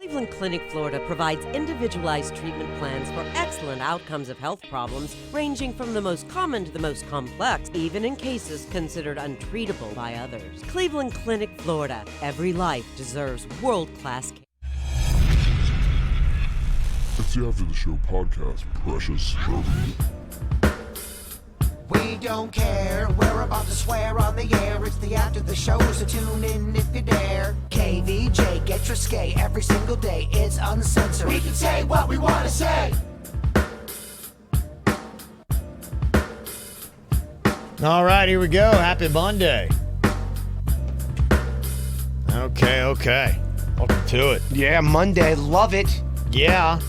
Cleveland Clinic, Florida provides individualized treatment plans for excellent outcomes of health problems ranging from the most common to the most complex, even in cases considered untreatable by others. Cleveland Clinic, Florida. Every life deserves world-class care. It's the After the Show podcast, precious baby. We don't care, we're about to swear on the air. It's the After the Show, so tune in if you dare. KVJ, get your skate every single day. It's uncensored. We can say what we want to say. All right, here we go. Happy Monday. Okay. Welcome to it. Yeah, Monday. Love it. Yeah.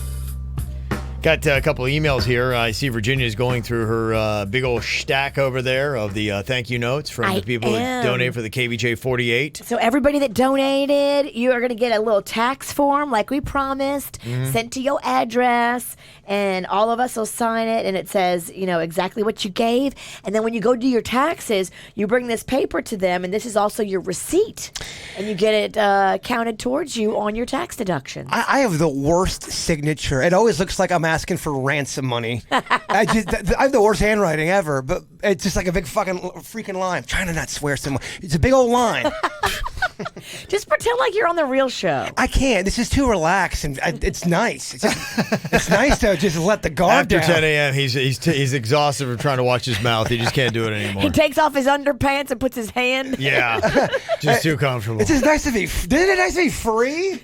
Got a couple of emails here. I see Virginia's going through her big old stack over there of the thank you notes from the people that donate for the KVJ 48. So everybody that donated, you are going to get a little tax form like we promised, sent to your address, and all of us will sign it, and it says, exactly what you gave. And then when you go do your taxes, you bring this paper to them, and this is also your receipt, and you get it counted towards you on your tax deductions. I have the worst signature. It always looks like I'm asking for ransom money. I have the worst handwriting ever, but it's just like a big freaking line. I'm trying to not swear so much. It's a big old line. Just pretend like you're on the real show. I can't. This is too relaxed, and it's nice. It's nice to just let the guard After down. 10 a.m., he's exhausted from trying to watch his mouth. He just can't do it anymore. He takes off his underpants and puts his hand. Yeah, just too comfortable. It's just nice to be. Isn't it nice to be free?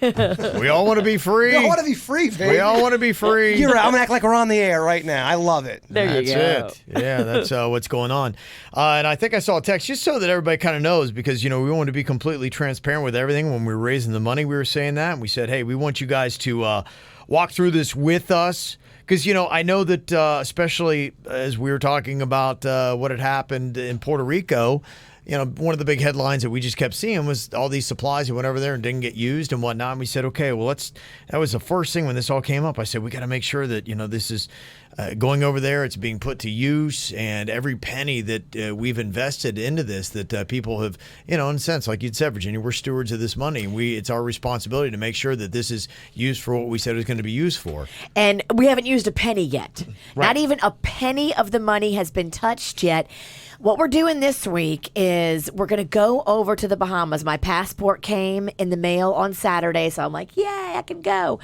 We all want to be free. We all want to be free, baby. We all want to be free. You're right. I'm gonna act like we're on the air right now. I love it. There you go. That's it. Yeah, that's what's going on. And I think I saw a text just so that everybody kind of knows, because, we want to be completely transparent with everything. When we were raising the money, we were saying that. And we said, hey, we want you guys to walk through this with us. Because, I know that especially as we were talking about what had happened in Puerto Rico, one of the big headlines that we just kept seeing was all these supplies that went over there and didn't get used and whatnot. And we said, okay, well, that was the first thing when this all came up. I said, we got to make sure that, this is going over there. It's being put to use, and every penny that we've invested into this, that people have, in a sense, like you'd said, Virginia, we're stewards of this money. It's our responsibility to make sure that this is used for what we said it was going to be used for. And we haven't used a penny yet. Right. Not even a penny of the money has been touched yet. What we're doing this week is we're going to go over to the Bahamas. My passport came in the mail on Saturday, so I'm like, yay, I can go.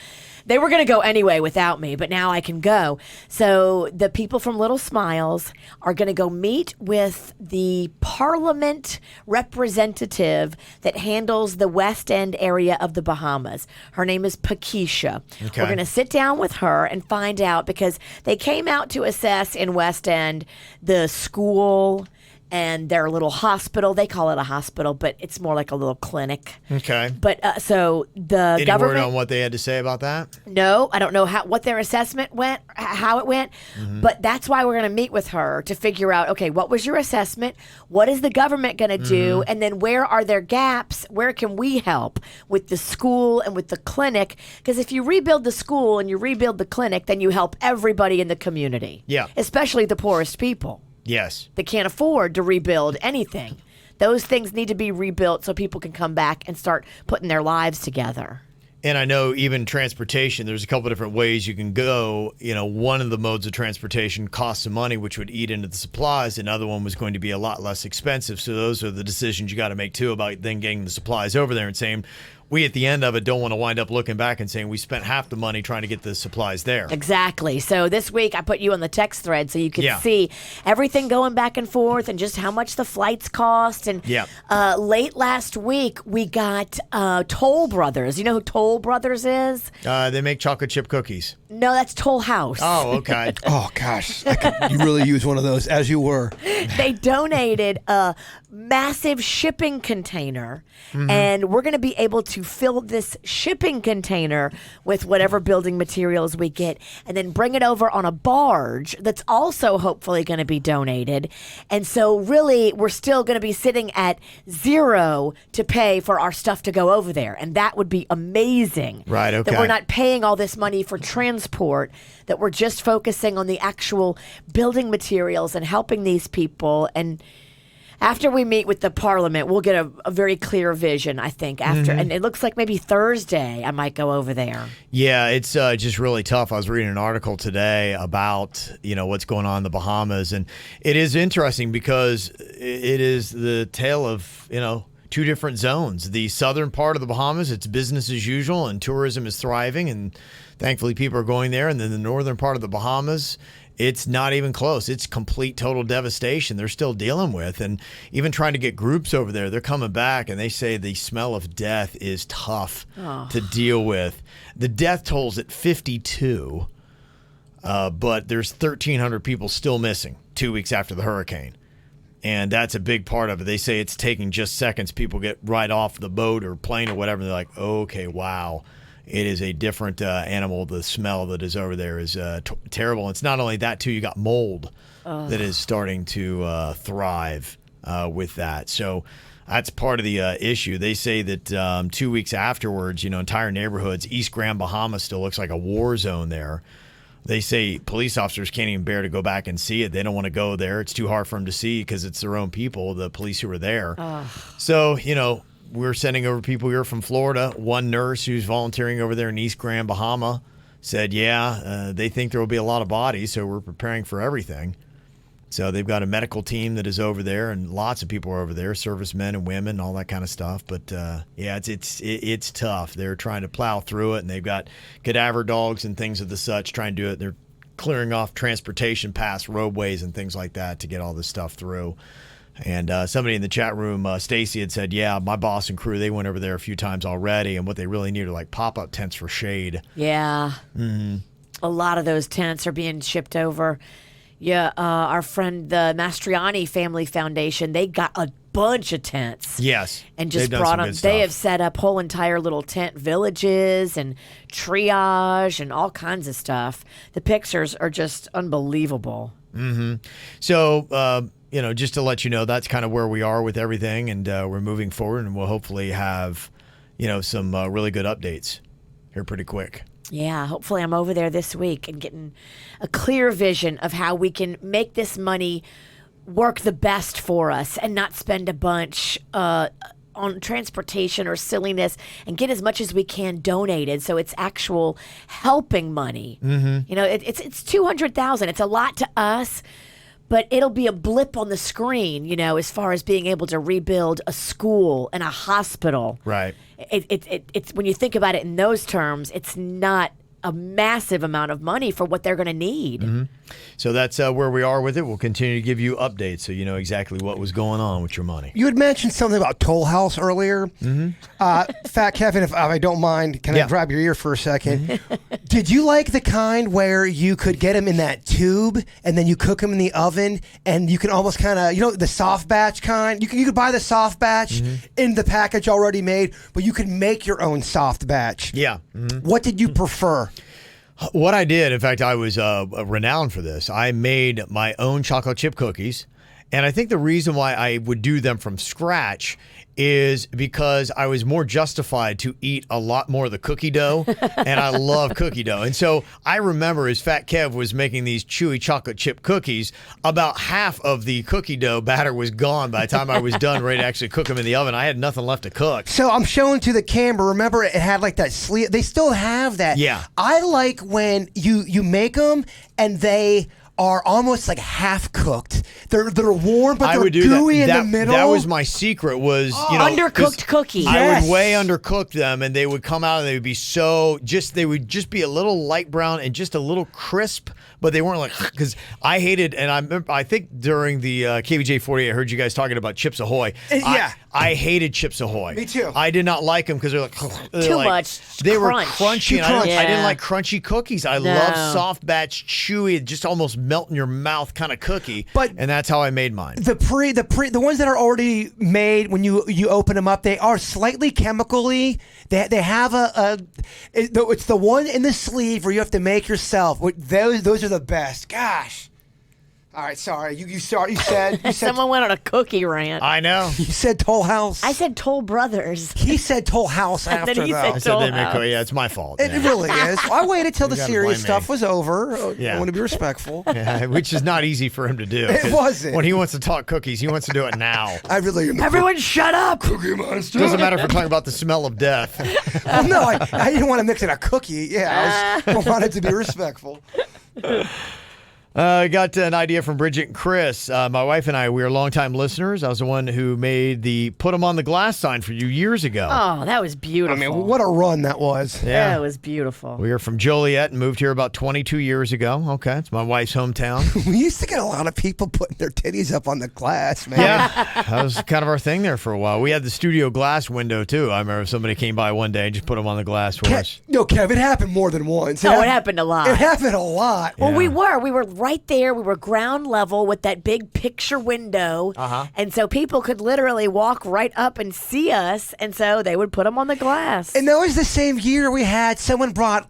They were going to go anyway without me, but now I can go. So the people from Little Smiles are going to go meet with the Parliament representative that handles the West End area of the Bahamas. Her name is Pakisha. Okay. We're going to sit down with her and find out, because they came out to assess in West End the school and their little hospital. They call it a hospital, but it's more like a little clinic. Okay. But so the Any government. word on what they had to say about that? No, I don't know what their assessment went, how it went, but that's why we're going to meet with her to figure out, okay, what was your assessment? What is the government going to do? And then where are there gaps? Where can we help with the school and with the clinic? Because if you rebuild the school and you rebuild the clinic, then you help everybody in the community. Yeah. Especially the poorest people. Yes. They can't afford to rebuild anything. Those things need to be rebuilt so people can come back and start putting their lives together. And I know even transportation, there's a couple of different ways you can go. One of the modes of transportation costs some money, which would eat into the supplies. Another one was going to be a lot less expensive. So those are the decisions you got to make, too, about then getting the supplies over there and saying, we at the end of it don't want to wind up looking back and saying we spent half the money trying to get the supplies there. Exactly. So this week I put you on the text thread so you can see everything going back and forth and just how much the flights cost. And late last week we got Toll Brothers. You know who Toll Brothers is? They make chocolate chip cookies. No, that's Toll House. Oh, okay. Oh, gosh. You really use one of those, as you were. They donated a massive shipping container, and we're going to be able to fill this shipping container with whatever building materials we get and then bring it over on a barge that's also hopefully going to be donated. And so really, we're still going to be sitting at zero to pay for our stuff to go over there. And that would be amazing. Right, okay. That we're not paying all this money for transport, that we're just focusing on the actual building materials and helping these people. And After we meet with the Parliament, we'll get a very clear vision, I think, after. And it looks like maybe Thursday I might go over there. Yeah, it's just really tough. I was reading an article today about, what's going on in the Bahamas. And it is interesting because it is the tale of, two different zones. The southern part of the Bahamas, it's business as usual and tourism is thriving. And thankfully people are going there. And then the northern part of the Bahamas, it's not even close. It's complete, total devastation they're still dealing with. And even trying to get groups over there, they're coming back and they say the smell of death is tough to deal with. The death toll's at 52, but there's 1,300 people still missing 2 weeks after the hurricane. And that's a big part of it. They say it's taking just seconds. People get right off the boat or plane or whatever. And they're like, okay, wow. It is a different animal. The smell that is over there is terrible. It's not only that, too. You got mold that is starting to thrive with that. So that's part of the issue. They say that 2 weeks afterwards, entire neighborhoods, East Grand Bahamas still looks like a war zone there. They say police officers can't even bear to go back and see it. They don't want to go there. It's too hard for them to see because it's their own people, the police who are there. So, we're sending over people here from Florida. One nurse who's volunteering over there in East Grand Bahama said, they think there will be a lot of bodies, so we're preparing for everything. So they've got a medical team that is over there, and lots of people are over there, servicemen and women, all that kind of stuff. But, it's tough. They're trying to plow through it, and they've got cadaver dogs and things of the such trying to do it. They're clearing off transportation paths, roadways, and things like that to get all this stuff through. And somebody in the chat room, Stacy, had said, my boss and crew, they went over there a few times already, and what they really need are like pop-up tents for shade. Yeah. Mm-hmm. A lot of those tents are being shipped over. Yeah, our friend, the Mastriani Family Foundation, they got a bunch of tents. Yes. And just brought them. They have set up whole entire little tent villages and triage and all kinds of stuff. The pictures are just unbelievable. Mm-hmm. So, just to let you know, that's kind of where we are with everything, and we're moving forward, and we'll hopefully have, some really good updates here pretty quick. Yeah, hopefully I'm over there this week and getting a clear vision of how we can make this money work the best for us and not spend a bunch on transportation or silliness, and get as much as we can donated so it's actual helping money. Mm-hmm. It's $200,000. It's a lot to us, but it'll be a blip on the screen, as far as being able to rebuild a school and a hospital. Right. It's when you think about it in those terms, it's not a massive amount of money for what they're going to need. Mm-hmm. So that's where we are with it. We'll continue to give you updates so you know exactly what was going on with your money. You had mentioned something about Toll House earlier. Mm-hmm. Fat Kevin, if I don't mind, can I grab your ear for a second? Mm-hmm. Did you like the kind where you could get them in that tube and then you cook them in the oven and you can almost kind of, the soft batch kind? You could buy the soft batch in the package already made, but you could make your own soft batch. Yeah. Mm-hmm. What did you prefer? What I did, in fact, I was renowned for this. I made my own chocolate chip cookies. And I think the reason why I would do them from scratch is because I was more justified to eat a lot more of the cookie dough, and I love cookie dough. And so I remember as Fat Kev was making these chewy chocolate chip cookies, about half of the cookie dough batter was gone by the time I was done ready to actually cook them in the oven. I had nothing left to cook. So I'm showing to the camera. Remember, it had like that sleeve. They still have that. Yeah. I like when you make them and they are almost like half cooked. They're warm, but they're gooey in the middle. That was my secret. Was undercooked cookies. I would way undercook them, and they would come out, and they would be they would just be a little light brown and just a little crisp, but they weren't like, because I hated, and I think during the KVJ 48, I heard you guys talking about Chips Ahoy. Yeah. I hated Chips Ahoy. Me too. I did not like them because they're like too much. They were crunchy. And I didn't Yeah. like crunchy cookies. I love soft batch, chewy, just almost melt in your mouth kind of cookie. And that's how I made mine. The ones that are already made, when you open them up, they are slightly chemically. They have it's the one in the sleeve where you have to make yourself. Those are the best. Gosh. All right, sorry. You said Someone went on a cookie rant. I know. you said Toll House. I said Toll Brothers. He said Toll House And after then he though. said I said they make yeah, it's my fault. It really is. I waited till the gotta serious blame me. stuff was over. Yeah. I want to be respectful. Yeah, which is not easy for him to do. It 'cause wasn't. When he wants to talk cookies, he wants to do it now. I really am. Everyone shut up. Cookie Monster. Doesn't matter if we're talking about the smell of death. Well, no, I didn't want to mix in a cookie. Yeah, I wanted to be respectful. I got an idea from Bridget and Chris. My wife and I, we are longtime listeners. I was the one who made the put them on the glass sign for you years ago. Oh, that was beautiful. I mean, what a run that was. Yeah. That was beautiful. We are from Joliet and moved here about 22 years ago. Okay, it's my wife's hometown. We used to get a lot of people putting their titties up on the glass, man. Yeah, that was kind of our thing there for a while. We had the studio glass window, too. I remember somebody came by one day and just put them on the glass for us. No, Kev, it happened more than once. No, it happened a lot. It happened a lot. Well, we were right there. We were ground level with that big picture window. And so people could literally walk right up and see us. And so they would put them on the glass. And that was the same year we had someone brought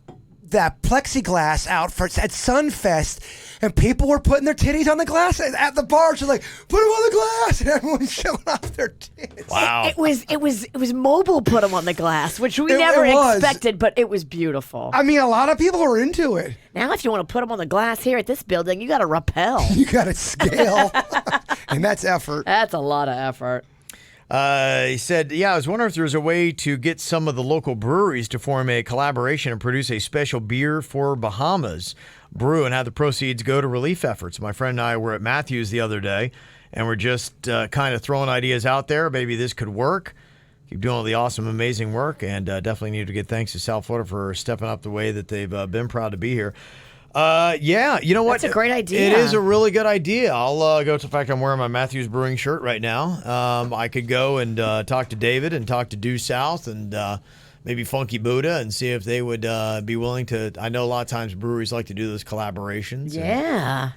that plexiglass out at Sunfest, and people were putting their titties on the glass at the bars. They're like, put them on the glass, and everyone's showing off their tits. Wow. It was mobile put them on the glass, which we It never was. expected, but it was beautiful. I mean, a lot of people were into it. Now, if you want to put them on the glass here at this building, you got to rappel. You got to scale, and that's effort. That's a lot of effort. He said, I was wondering if there was a way to get some of the local breweries to form a collaboration and produce a special beer for Bahamas brew and have the proceeds go to relief efforts. My friend and I were at Matthews the other day, and we're just kind of throwing ideas out there. Maybe this could work. Keep doing all the awesome, amazing work, and definitely need to give thanks to South Florida for stepping up the way that they've been proud to be here. You know what? That's a great idea. It is a really good idea. I'll go to the fact I'm wearing my Matthews Brewing shirt right now. I could go and talk to David and talk to Due South and maybe Funky Buddha and see if they would be willing to. I know a lot of times breweries like to do those collaborations. Yeah.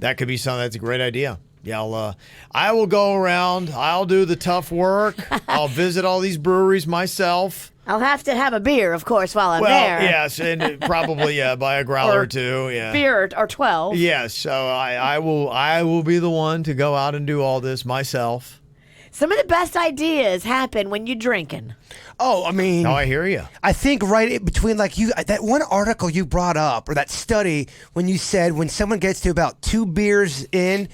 That could be something. That's a great idea. Yeah, I will go around. I'll do the tough work. I'll visit all these breweries myself. I'll have to have a beer, of course, while I'm Well, there. yes, and probably buy a growler or two. Yeah, Beer or 12. yes. So I will be the one to go out and do all this myself. Some of the best ideas happen when you're drinking. Oh, I mean, Oh, I hear you. I think right in between, like that one article you brought up, or that study when you said when someone gets to about 2 beers in,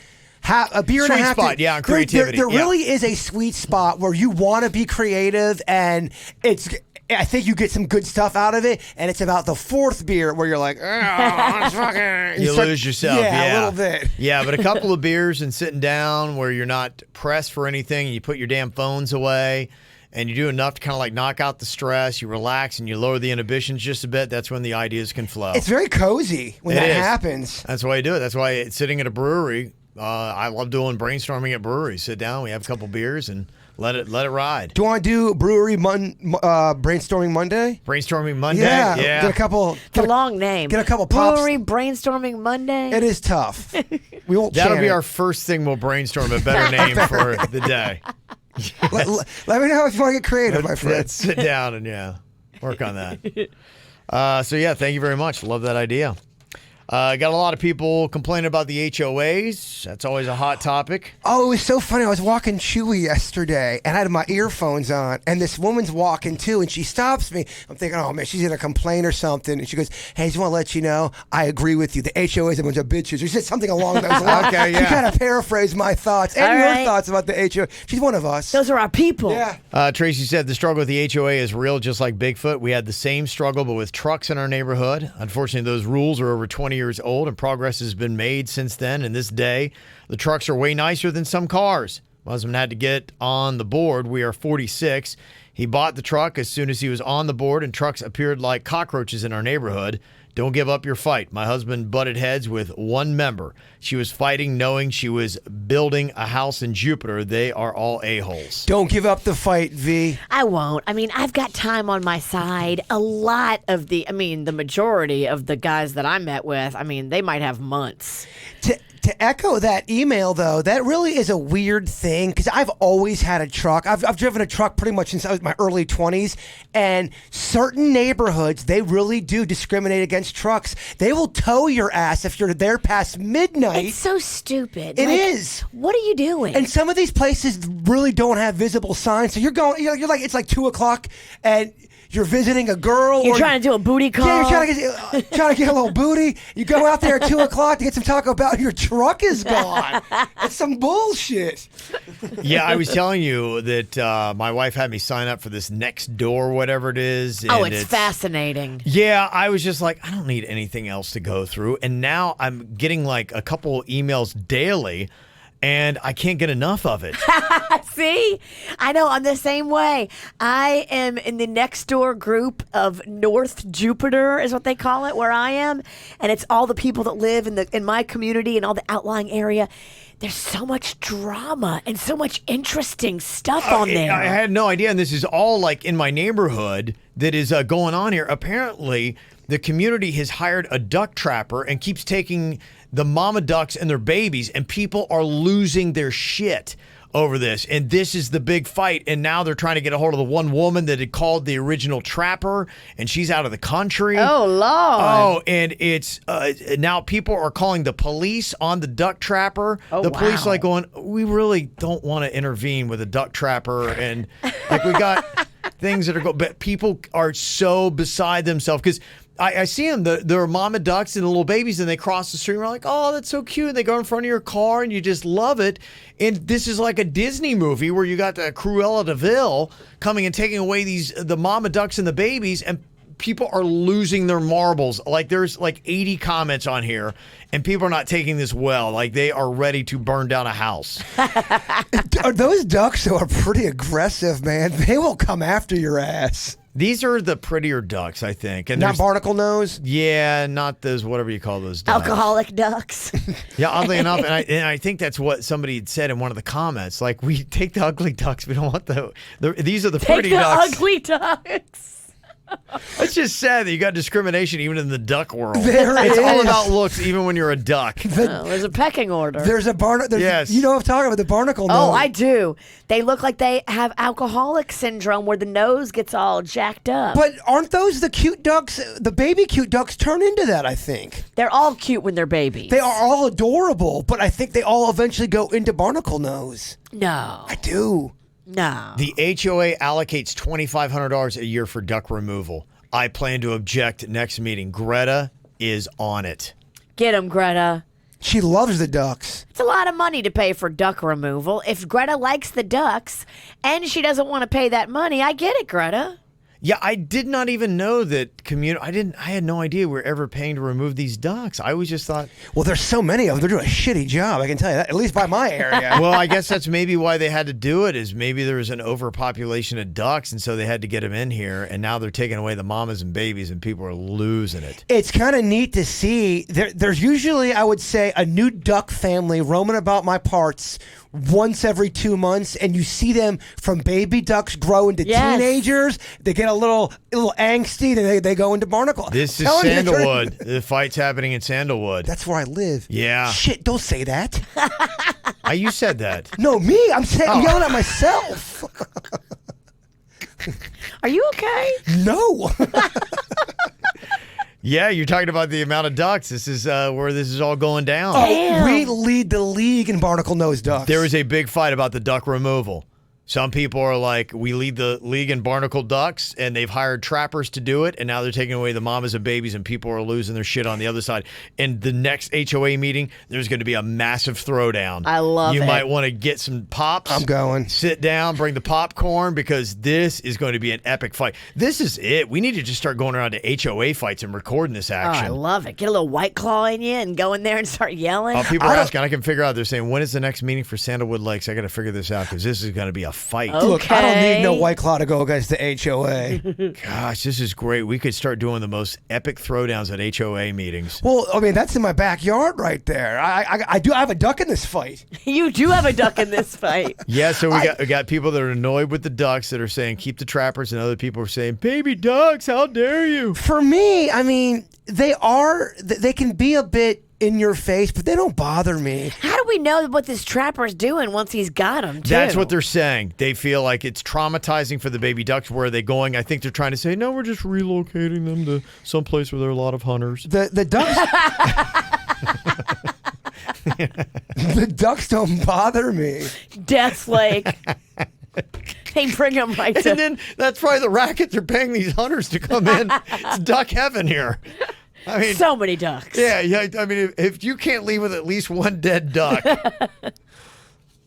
a beer and a Sweet half. spot, yeah, and creativity, There yeah. really is a sweet spot where you want to be creative, and I think you get some good stuff out of it, and it's about the 4th beer where you're like, it's fucking. You lose yourself. Yeah, a little bit. Yeah, but a couple of beers and sitting down where you're not pressed for anything, and you put your damn phones away, and you do enough to kind of like knock out the stress, you relax, and you lower the inhibitions just a bit. That's when the ideas can flow. It's very cozy when It that is. happens. That's why you do it. That's why sitting at a brewery, I love doing brainstorming at breweries. Sit down, we have a couple beers, and let it ride. Do you want to do brewery brainstorming Monday? Brainstorming Monday. Yeah, Yeah. get a couple. It's a long name. Get a couple pops. Brewery Brainstorming Monday. It is tough. We won't. That'll can be it. our first thing. We'll brainstorm a better name for the day. Let me know if you want to get creative, my friend. Let's sit down and work on that. Thank you very much. Love that idea. Got a lot of people complaining about the HOAs. That's always a hot topic. Oh, it was so funny. I was walking Chewy yesterday, and I had my earphones on, and this woman's walking too, and she stops me. I'm thinking, oh, man, she's going to complain or something. And she goes, hey, I just want to let you know, I agree with you. The HOAs are a bunch of bitches. She said something along those lines. Okay, She yeah. kind of paraphrased my thoughts and All your right. thoughts about the HOA. She's one of us. Those are our people. Yeah. Tracy said the struggle with the HOA is real, just like Bigfoot. We had the same struggle, but with trucks in our neighborhood. Unfortunately, those rules are over 20 years old, and progress has been made since then. And this day, the trucks are way nicer than some cars. My husband had to get on the board. We are 46. He bought the truck as soon as he was on the board, and trucks appeared like cockroaches in our neighborhood. Don't give up your fight. My husband butted heads with one member. She was fighting knowing she was building a house in Jupiter. They are all a-holes. Don't give up the fight, V. I won't. I mean, I've got time on my side. The majority of the guys that I met with, they might have months. To echo that email, though, that really is a weird thing because I've always had a truck. I've driven a truck pretty much since I was in my early 20s, and certain neighborhoods, they really do discriminate against trucks. They will tow your ass if you're there past midnight. It's so stupid. It is. What are you doing? And some of these places really don't have visible signs. So you're going, you're like, it's like 2 o'clock and you're visiting a girl. You're trying to do a booty call. Yeah, you're trying to get a little booty. You go out there at 2 o'clock to get some Taco Bell. Your truck is gone. It's some bullshit. Yeah, I was telling you that my wife had me sign up for this next door, whatever it is. Oh, it's fascinating. Yeah, I was just like, I don't need anything else to go through. And now I'm getting like a couple emails daily, and I can't get enough of it. See? I know, I'm the same way. I am in the next door group of North Jupiter is what they call it, where I am. And it's all the people that live in my community and all the outlying area. There's so much drama and so much interesting stuff on there. I had no idea, and this is all like in my neighborhood that is going on here. Apparently, the community has hired a duck trapper and keeps taking the mama ducks and their babies, and people are losing their shit over this. And this is the big fight. And now they're trying to get a hold of the one woman that had called the original trapper, and she's out of the country. Oh, Lord. Oh, and it's now people are calling the police on the duck trapper. Oh, the police wow. like going, we really don't want to intervene with a duck trapper. And like we got things that are going, but people are so beside themselves because I see them. There are mama ducks and the little babies, and they cross the street. And we're like, oh, that's so cute. And they go in front of your car, and you just love it. And this is like a Disney movie where you got the Cruella de Vil coming and taking away the mama ducks and the babies, and people are losing their marbles. Like there's like 80 comments on here, and people are not taking this well. Like they are ready to burn down a house. Those ducks are pretty aggressive, man. They will come after your ass. These are the prettier ducks, I think. And not barnacle nose? Yeah, not those, whatever you call those ducks. Alcoholic ducks. Yeah, oddly enough, and I think that's what somebody had said in one of the comments. Like, we take the ugly ducks, we don't want these are the pretty ducks. Take the ugly ducks. It's just sad that you got discrimination even in the duck world. It's all about looks, even when you're a duck. There's a pecking order. There's a barnacle. Yes. You know what I'm talking about, the barnacle nose. Oh, I do. They look like they have alcoholic syndrome where the nose gets all jacked up. But aren't those the cute ducks? The baby cute ducks turn into that, I think. They're all cute when they're babies. They are all adorable, but I think they all eventually go into barnacle nose. No. I do. No. The HOA allocates $2,500 a year for duck removal. I plan to object next meeting. Greta is on it. Get him, Greta. She loves the ducks. It's a lot of money to pay for duck removal. If Greta likes the ducks and she doesn't want to pay that money, I get it, Greta. Yeah, I did not even know that I had no idea we were ever paying to remove these ducks. I always just thought. Well, there's so many of them. They're doing a shitty job. I can tell you that, at least by my area. Well, I guess that's maybe why they had to do it, is maybe there was an overpopulation of ducks, and so they had to get them in here, and now they're taking away the mamas and babies, and people are losing it. It's kind of neat to see. There's usually, I would say, a new duck family roaming about my parts once every 2 months, and you see them from baby ducks grow into teenagers. They get a little angsty, and they go into barnacle. This is Sandalwood. The fight's happening in Sandalwood. That's where I live. Yeah. Shit, don't say that. You said that. No, me. I'm yelling at myself. Are you okay? No. Yeah, you're talking about the amount of ducks. This is where this is all going down. Oh, we lead the league in barnacle nose ducks. There is a big fight about the duck removal. Some people are like, we lead the league in barnacle ducks, and they've hired trappers to do it, and now they're taking away the mamas and babies, and people are losing their shit on the other side. And the next HOA meeting, there's going to be a massive throwdown. I love it. You might want to get some pops. I'm going. Sit down, bring the popcorn, because this is going to be an epic fight. This is it. We need to just start going around to HOA fights and recording this action. Oh, I love it. Get a little White Claw in you and go in there and start yelling. People are asking. I can figure out. They're saying, when is the next meeting for Sandalwood Lakes? I got to figure this out, because this is going to be a fight. Okay. Look, I don't need no White Claw to go against the HOA. Gosh, this is great. We could start doing the most epic throwdowns at HOA meetings. Well, I mean, that's in my backyard right there. I have a duck in this fight. You do have a duck in this fight. Yeah, so we got people that are annoyed with the ducks that are saying keep the trappers, and other people are saying baby ducks, how dare you? For me, I mean, they can be a bit in your face, but they don't bother me. How do we know what this trapper's doing once he's got him, too? That's what they're saying. They feel like it's traumatizing for the baby ducks. Where are they going? I think they're trying to say, no, we're just relocating them to someplace where there are a lot of hunters. The ducks... The ducks don't bother me. Death Lake. They bring them right to... And then that's probably the racket they're paying these hunters to come in. It's duck heaven here. I mean, so many ducks. Yeah. I mean, if you can't leave with at least one dead duck.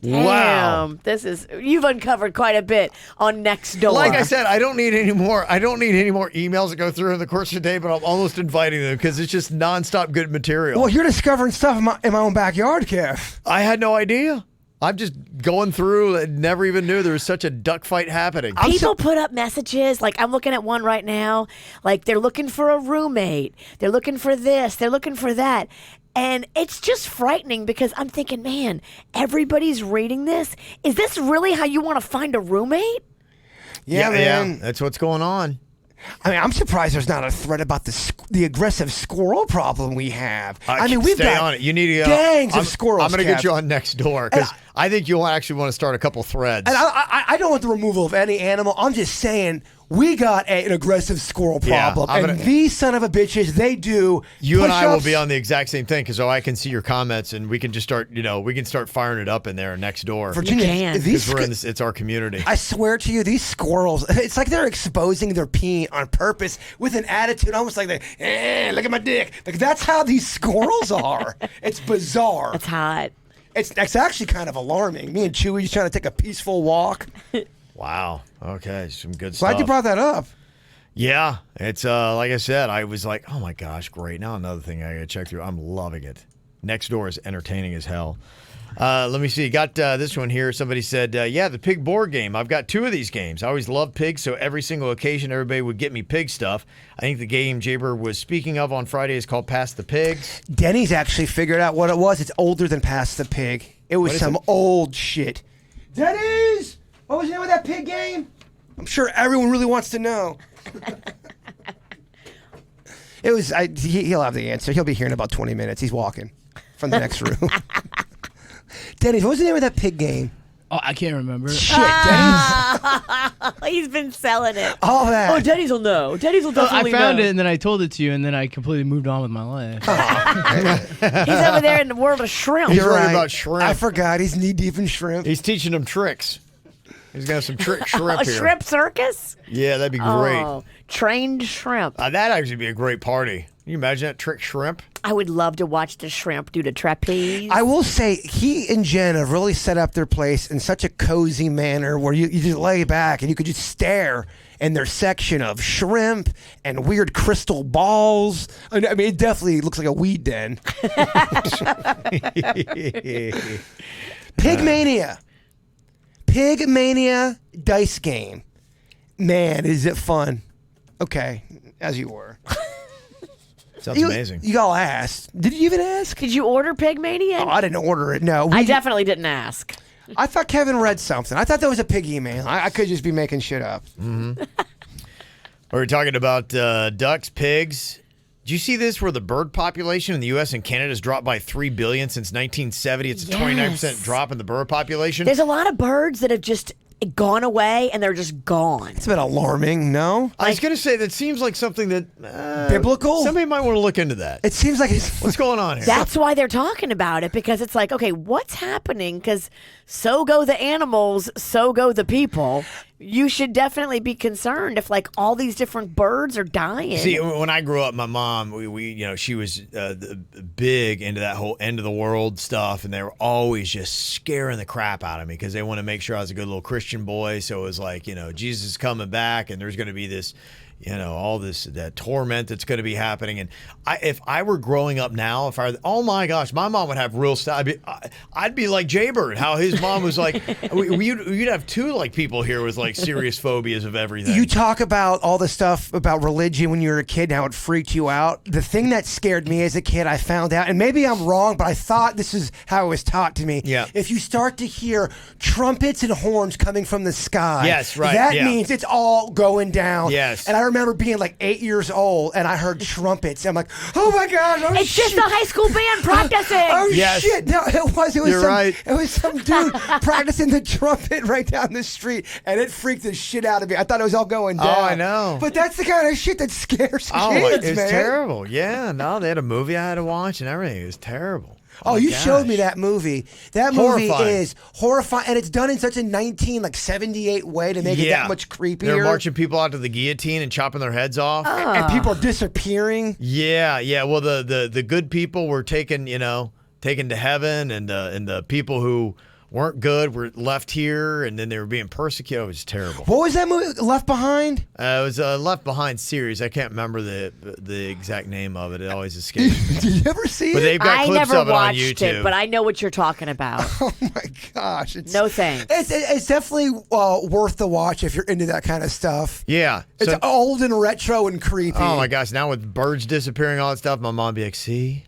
Wow. Damn, you've uncovered quite a bit on Nextdoor. Like I said, I don't need any more emails to go through in the course of the day, but I'm almost inviting them because it's just nonstop good material. Well, you're discovering stuff in my own backyard, Kev. I had no idea. I'm just going through and never even knew there was such a duck fight happening. People put up messages, like I'm looking at one right now, like they're looking for a roommate. They're looking for this. They're looking for that. And it's just frightening because I'm thinking, man, everybody's reading this. Is this really how you want to find a roommate? Yeah, man. Yeah, that's what's going on. I mean, I'm surprised there's not a threat about the aggressive squirrel problem we have. I mean, we've stay got on it. You need to gangs of squirrels. I'm going to Kev. get you on Nextdoor because I think you'll actually want to start a couple threads. And I don't want the removal of any animal. I'm just saying we got an aggressive squirrel problem. And these son of a bitches, they do. You and I will push-ups. be on the exact same thing because I can see your comments and we can just start, we can start firing it up in there next door. Virginia, Because it's our community. I swear to you, these squirrels, it's like they're exposing their peen on purpose with an attitude almost like, look at my dick. Like, that's how these squirrels are. It's bizarre. It's hot. It's actually kind of alarming. Me and Chewy just trying to take a peaceful walk. Wow. Okay. Some good stuff. Glad you brought that up. Yeah. It's like I said, I was like, oh my gosh, great. Now another thing I got to check through. I'm loving it. Nextdoor is entertaining as hell. Let me see. Got this one here. Somebody said, the pig board game. I've got 2 of these games. I always loved pigs, so every single occasion everybody would get me pig stuff. I think the game Jaber was speaking of on Friday is called Pass the Pigs. Denny's actually figured out what it was. It's older than Pass the Pig. It was some old shit. Denny's! What was the name of that pig game? I'm sure everyone really wants to know. It was. He'll have the answer. He'll be here in about 20 minutes. He's walking from the next room. Denny's, what was the name of that pig game? Oh, I can't remember. Shit, Denny's. He's been selling it. All that. Oh, Denny's will know. Denny's will definitely know. I found it and then I told it to you and then I completely moved on with my life. He's over there in the world of shrimp. He's worried about shrimp. I forgot. He's knee deep in shrimp. He's teaching them tricks. He's got some trick shrimp A here. shrimp circus? Yeah, that'd be great. Oh, trained shrimp. That'd actually be a great party. Can you imagine that trick shrimp? I would love to watch the shrimp do the trapeze. I will say, he and Jen have really set up their place in such a cozy manner where you just lay back and you could just stare in their section of shrimp and weird crystal balls. I mean, it definitely looks like a weed den. Pigmania. Pigmania dice game. Man, is it fun. Okay, as you were. Sounds amazing. You all asked. Did you even ask? Did you order Pigmania? Oh, I didn't order it, no. I definitely didn't ask. I thought Kevin read something. I thought that was a pig email. I could just be making shit up. Mm-hmm. We're talking about ducks, pigs. Did you see this where the bird population in the U.S. and Canada has dropped by 3 billion since 1970? It's a 29% drop in the bird population. There's a lot of birds that have just gone away and they're just gone. It's a bit alarming, no? I was going to say that seems like something that... biblical? Somebody might want to look into that. It seems like it's... What's going on here? That's why they're talking about it, because it's like, okay, what's happening? Because so go the animals, so go the people. You should definitely be concerned if like all these different birds are dying. See, when I grew up, my mom, we she was big into that whole end of the world stuff, and they were always just scaring the crap out of me because they want to make sure I was a good little Christian boy. So it was like, Jesus is coming back, and there's going to be this, all this that torment that's going to be happening. And if I were growing up now, oh my gosh, my mom would have real stuff. I'd be like Jaybird, how his mom was like, you'd have 2 like people here with like serious phobias of everything. You talk about all the stuff about religion when you were a kid, how it freaked you out. The thing that scared me as a kid, I found out, and maybe I'm wrong, but I thought this is how it was taught to me. Yeah. If you start to hear trumpets and horns coming from the sky, yes, right, that means it's all going down. Yes. And I remember being like 8 years old and I heard trumpets. I'm like, oh my God. Oh It's just a high school band practicing. Oh Yes. shit! No, it was. You're some, right. It was some dude practicing the trumpet right down the street, and it freaked the shit out of me. I thought it was all going down. Oh, I know. But that's the kind of shit that scares kids, it's man. terrible. Yeah, no, they had a movie I had to watch and everything. It was terrible. Oh, my you gosh. showed me that movie. That movie Horrifying. is horrifying, and it's done in such a 1978 way to make it that much creepier. They're marching people out to the guillotine and chopping their heads off. and people are disappearing. Yeah. Well, the good people were taken to heaven, and the people who weren't good were left here, and then they were being persecuted. It was terrible. What was that movie? Left Behind? It was a Left Behind series. I can't remember the exact name of it. It always escapes me. Did you ever see But it? they've got I clips never of it on watched YouTube. it, but I know what you're talking about. Oh my gosh! No thanks. It's definitely worth the watch if you're into that kind of stuff. Yeah. It's So- old and retro and creepy. oh my gosh! Now with birds disappearing, all that stuff, my mom would be like, "See."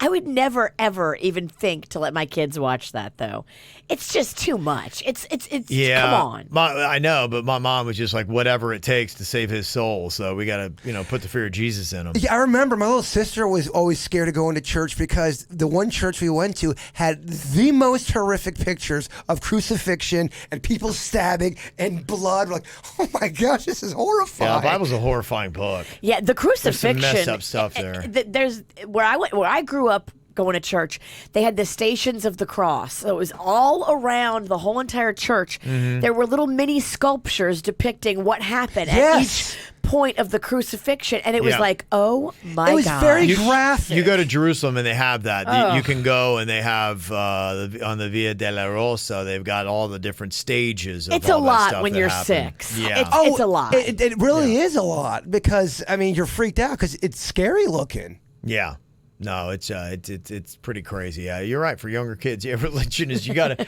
I would never ever even think to let my kids watch that though. It's just too much. It's Yeah, come on. I know, but my mom was just like, whatever it takes to save his soul. So we got to, put the fear of Jesus in him. Yeah, I remember my little sister was always scared to go into church because the one church we went to had the most horrific pictures of crucifixion and people stabbing and blood. We're like, oh my gosh, this is horrifying. Yeah, the Bible's a horrifying book. Yeah, the crucifixion. messed up stuff there. There's where I grew up going to church. They had the Stations of the Cross. So it was all around the whole entire church. Mm-hmm. There were little mini sculptures depicting what happened at Yes. each point of the crucifixion, and it was Yeah. like, oh my It was god. very graphic. You go to Jerusalem and they have that. You can go and they have on the Via della Rosa. They've got all the different stages. Of It's a all that lot stuff when that you're happened. 6. Yeah. It's a lot. It really is a lot because I mean you're freaked out because it's scary looking. Yeah. No, it's pretty crazy. Yeah, you're right. For younger kids, yeah, religion is you gotta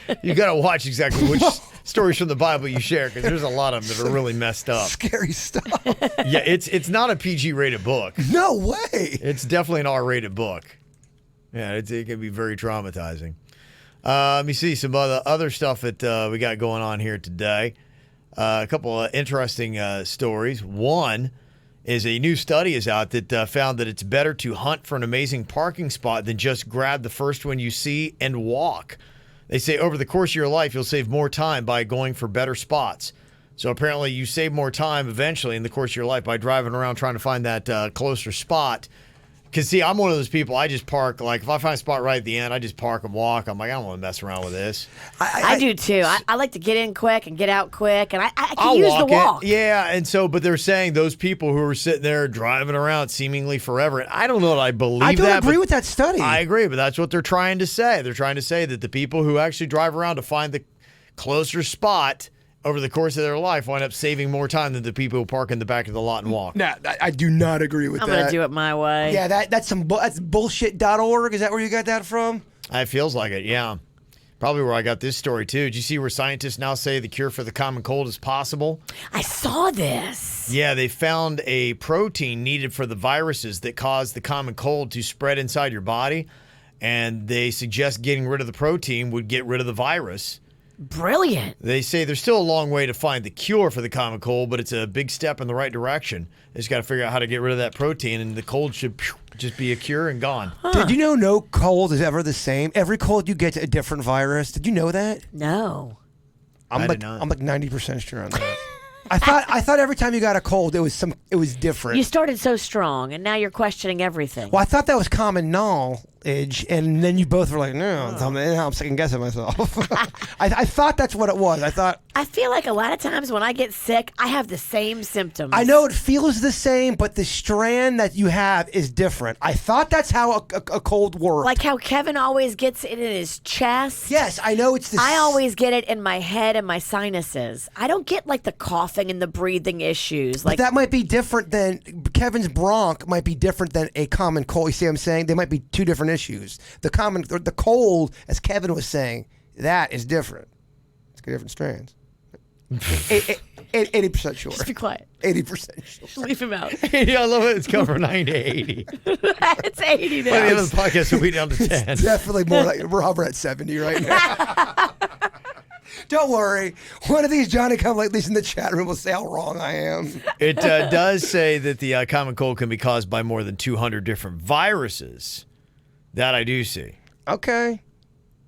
watch exactly which stories from the Bible you share because there's a lot of them that are really messed up. Scary stuff. Yeah, it's not a PG rated book. No way. It's definitely an R rated book. Yeah, it can be very traumatizing. Let me see some other stuff that we got going on here today. A couple of interesting stories. One is a new study is out that found that it's better to hunt for an amazing parking spot than just grab the first one you see and walk. They say over the course of your life, you'll save more time by going for better spots. So apparently you save more time eventually in the course of your life by driving around trying to find that closer spot. Because, see, I'm one of those people, I just park, like, if I find a spot right at the end, I just park and walk. I'm like, I don't want to mess around with this. I do too. I like to get in quick and get out quick, and I can I'll use walk the walk. it. Yeah, and so, but they're saying those people who are sitting there driving around seemingly forever, and I don't know that I believe I don't that. agree but with that study. I agree, but that's what they're trying to say. They're trying to say that the people who actually drive around to find the closer spot over the course of their life wind up saving more time than the people who park in the back of the lot and walk. No, I do not agree with I'm that. gonna do it my way. Yeah, that's bullshit.org. Is that where you got that from? It feels like it, yeah. Probably where I got this story, too. Did you see where scientists now say the cure for the common cold is possible? I saw this. Yeah, they found a protein needed for the viruses that cause the common cold to spread inside your body, and they suggest getting rid of the protein would get rid of the virus. Brilliant. They say there's still a long way to find the cure for the common cold, but it's a big step in the right direction. They just got to figure out how to get rid of that protein, and the cold should just be a cure and gone. Did you know no cold is ever the same? Every cold you get a different virus. Did you know that? No. I did not. I'm like 90% sure on that. I thought every time you got a cold, it was different. You started so strong, and now you're questioning everything. Well, I thought that was common knowledge, and then you both were like, no. Now I'm second guessing myself. I thought that's what it was. I feel like a lot of times when I get sick, I have the same symptoms. I know it feels the same, but the strand that you have is different. I thought that's how a cold worked. Like how Kevin always gets it in his chest. Yes, I know it's the. I always get it in my head and my sinuses. I don't get like the coughing and the breathing issues. But Like that might be different than Kevin's bronch might be different than a common cold. You see what I'm saying? They might be two different issues. The cold, as Kevin was saying, that is different. It's different strands. 80% sure. just be quiet. 80% sure. Just leave him out. Yeah, I love it. It's going from 9 to 80. It's 80 By the end now. of the podcast, we'll be down to 10. Definitely more like we're at 70 right now. Don't worry. One of these Johnny-come-latelys in the chat room will say how wrong I am. It does say that the common cold can be caused by more than 200 different viruses. That I do see. Okay.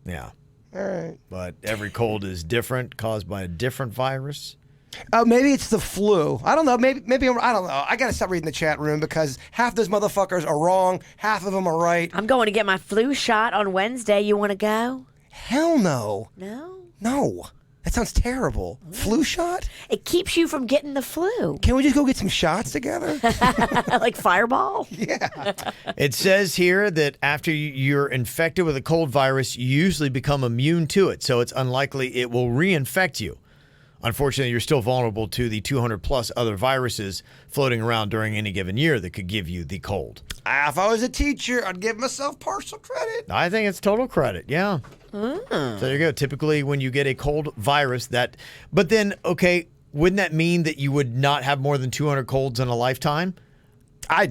Yeah. All right. But every cold is different, caused by a different virus. Maybe it's the flu. I don't know. Maybe I don't know. I got to stop reading the chat room because half those motherfuckers are wrong. Half of them are right. I'm going to get my flu shot on Wednesday. You want to go? Hell no. No? No. That sounds terrible. Flu shot? It keeps you from getting the flu. Can we just go get some shots together? Like Fireball? Yeah. It says here that after you're infected with a cold virus, you usually become immune to it, so it's unlikely it will reinfect you. Unfortunately, you're still vulnerable to the 200-plus other viruses floating around during any given year that could give you the cold. If I was a teacher, I'd give myself partial credit. I think it's total credit, yeah. So there you go. Typically, when you get a cold virus, but then, okay, wouldn't that mean that you would not have more than 200 colds in a lifetime?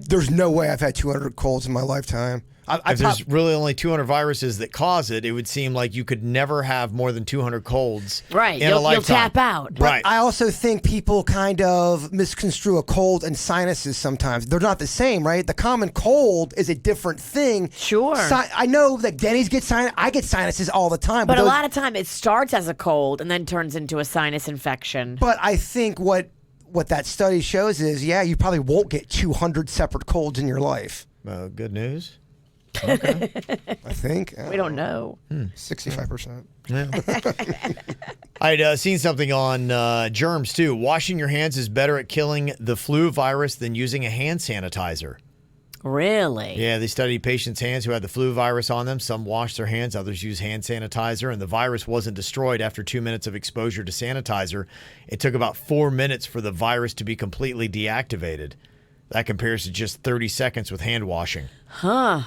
There's no way I've had 200 colds in my lifetime. If there's really only 200 viruses that cause it, it would seem like you could never have more than 200 colds Right. in a lifetime. You'll tap out. Right. I also think people kind of misconstrue a cold and sinuses sometimes. They're not the same, right? The common cold is a different thing. Sure. I know that Denny's get sinus. I get sinuses all the time. But a lot of time it starts as a cold and then turns into a sinus infection. But I think what that study shows is, you probably won't get 200 separate colds in your life. Good news. Okay. I think. We don't know. 65%. Yeah. I'd seen something on germs, too. Washing your hands is better at killing the flu virus than using a hand sanitizer. Really? Yeah, they studied patients' hands who had the flu virus on them. Some washed their hands, others used hand sanitizer, and the virus wasn't destroyed after 2 minutes of exposure to sanitizer. It took about 4 minutes for the virus to be completely deactivated. That compares to just 30 seconds with hand washing. Huh.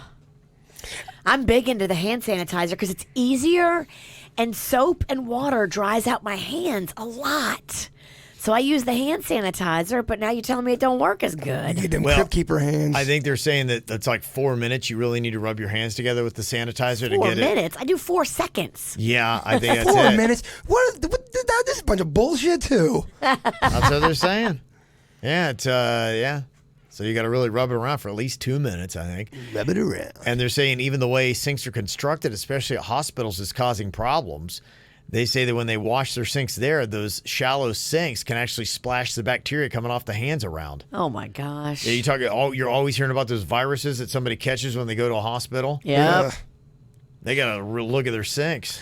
I'm big into the hand sanitizer because it's easier, and soap and water dries out my hands a lot. So I use the hand sanitizer, but now you're telling me it don't work as good. You need them Crypt Keeper hands. I think they're saying that that's like 4 minutes. You really need to rub your hands together with the sanitizer to 4 get minutes? I do 4 seconds. Yeah, I think that's 4 it. minutes? This is a bunch of bullshit, too. That's what they're saying. Yeah, So you got to really rub it around for at least 2 minutes, I think. Rub it around. And they're saying even the way sinks are constructed, especially at hospitals, is causing problems. They say that when they wash their sinks there, those shallow sinks can actually splash the bacteria coming off the hands around. Oh, my gosh. Yeah, you're always hearing about those viruses that somebody catches when they go to a hospital. Yep. They got to look at their sinks.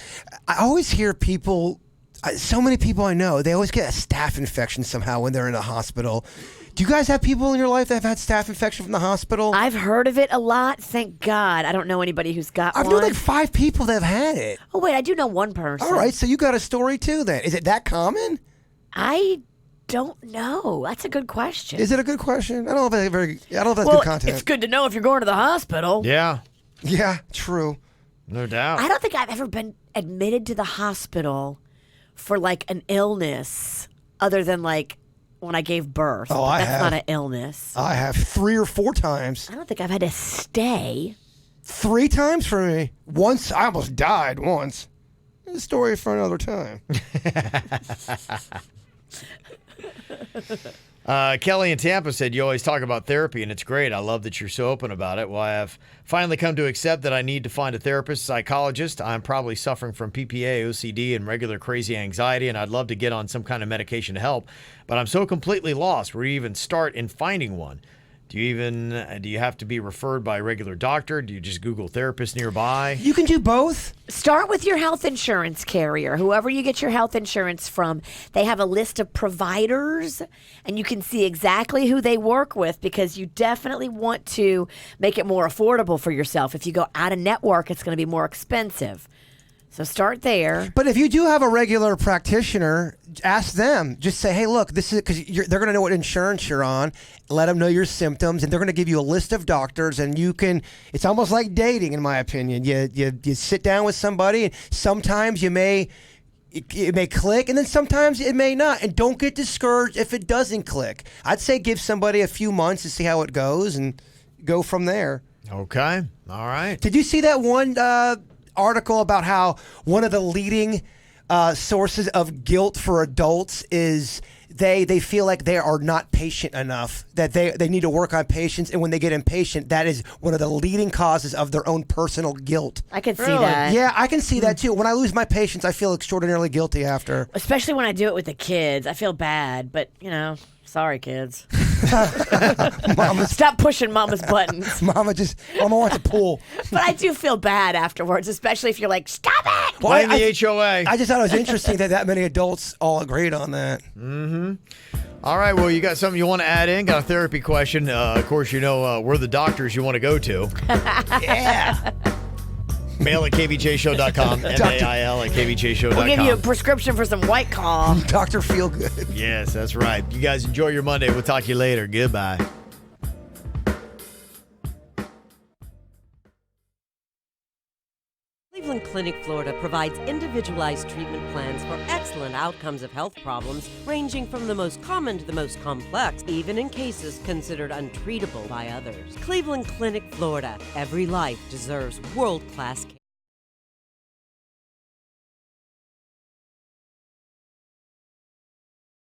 I always hear people, so many people I know, they always get a staph infection somehow when they're in a hospital. Do you guys have people in your life that have had staph infection from the hospital? I've heard of it a lot. Thank God. I don't know anybody who's got I've one. known like 5 people that have had it. Oh, wait. I do know one person. All right. So you got a story too then. Is it that common? I don't know. That's a good question. Is it a good question? I don't know if that's well, good content. it's good to know if you're going to the hospital. Yeah. Yeah, true. No doubt. I don't think I've ever been admitted to the hospital for like an illness other than like when I gave birth. Oh, But that's not an illness. I have 3 or 4 times. I don't think I've had to stay. 3 times for me. Once, I almost died once. A story for another time. Kelly in Tampa said, you always talk about therapy, and it's great. I love that you're so open about it. Well, I have finally come to accept that I need to find a therapist, psychologist. I'm probably suffering from PPA, OCD, and regular crazy anxiety, and I'd love to get on some kind of medication to help. But I'm so completely lost. Where do you even start in finding one? Do you have to be referred by a regular doctor? Do you just Google therapist nearby? You can do both. Start with your health insurance carrier. Whoever you get your health insurance from, they have a list of providers, and you can see exactly who they work with because you definitely want to make it more affordable for yourself. If you go out of network, it's going to be more expensive. So start there. But if you do have a regular practitioner, ask them. Just say, hey, look, this is because they're going to know what insurance you're on. Let them know your symptoms, and they're going to give you a list of doctors, and you can. It's almost like dating, in my opinion. You sit down with somebody, and sometimes it may click, and then sometimes it may not. And don't get discouraged if it doesn't click. I'd say give somebody a few months to see how it goes, and go from there. Okay. All right. Did you see that one article about how one of the leading sources of guilt for adults is they feel like they are not patient enough, that they need to work on patience, and when they get impatient, that is one of the leading causes of their own personal guilt. I can see that. Yeah, I can see that too. When I lose my patience, I feel extraordinarily guilty after. Especially when I do it with the kids. I feel bad, but, sorry, kids. Mama, Stop pushing Mama's buttons. Mama wants to pull. But I do feel bad afterwards, especially if you're like, stop it! Blame the HOA. I just thought it was interesting that many adults all agreed on that. All right, well, you got something you want to add in? Got a therapy question. Of course, we're the doctors you want to go to. Yeah. Mail at kvjshow.com. MAIL at kvjshow.com. We'll give you a prescription for some White Claw. Dr. Feelgood. Yes, that's right. You guys enjoy your Monday. We'll talk to you later. Goodbye. Cleveland Clinic, Florida provides individualized treatment plans for excellent outcomes of health problems ranging from the most common to the most complex, even in cases considered untreatable by others. Cleveland Clinic, Florida. Every life deserves world-class care.